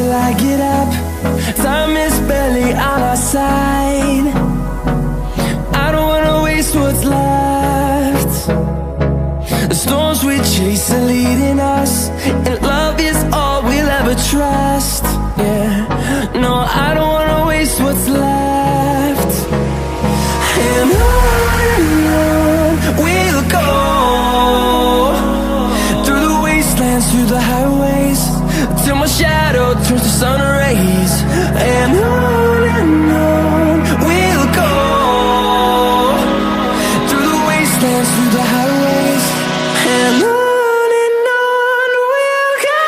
till I get up. Time is barely on our side. I don't wanna waste what's left. The storms we chase are leading us, and love is all we'll ever trust. Yeah, no, I don't wanna waste what's left. And on we'll go, through the wastelands, through the highways, till my shadow turns to sun rays. And on we'll go, through the wastelands, through the highways, and on we'll go.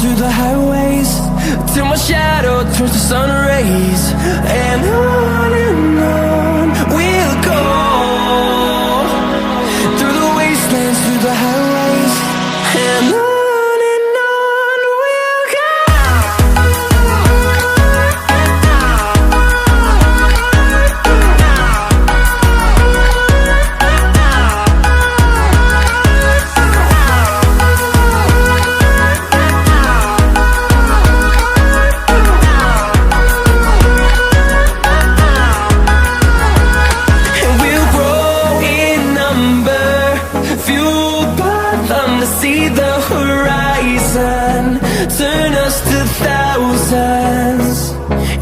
Through the highways, till my shadow turns to sun rays. And on we'll go, through the wastelands, through the highways, and on we'll go. See the horizon, turn us to thousands,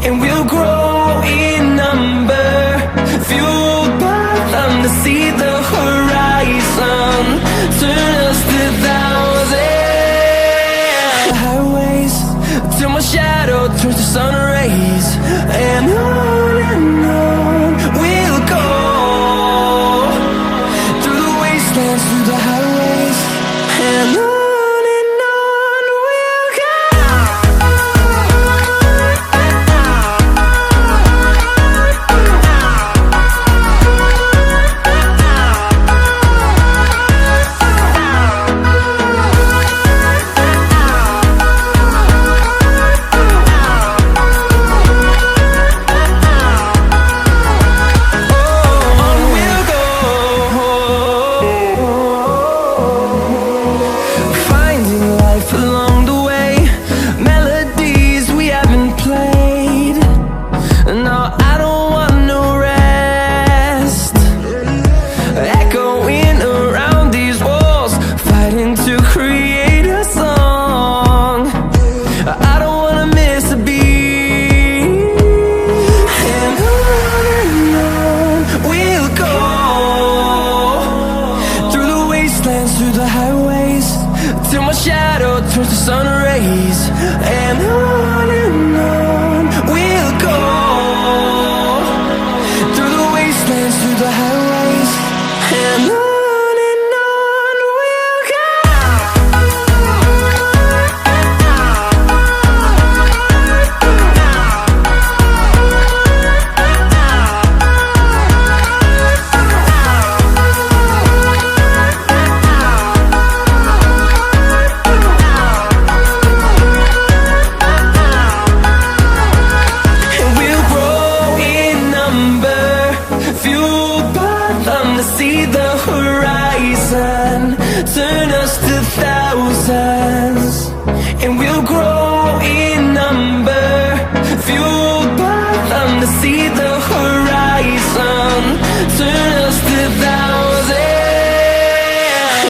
and we'll grow in number, fueled by them. To see the horizon, turn us to thousands. The highways, till my shadow turns to sun rays. And on we'll go, through the wastelands, through the highways, and on we'll go. Through the highways, till my shadow turns to sun rays. And on we'll go, through the wastelands, through the highways, and on we'll go. See the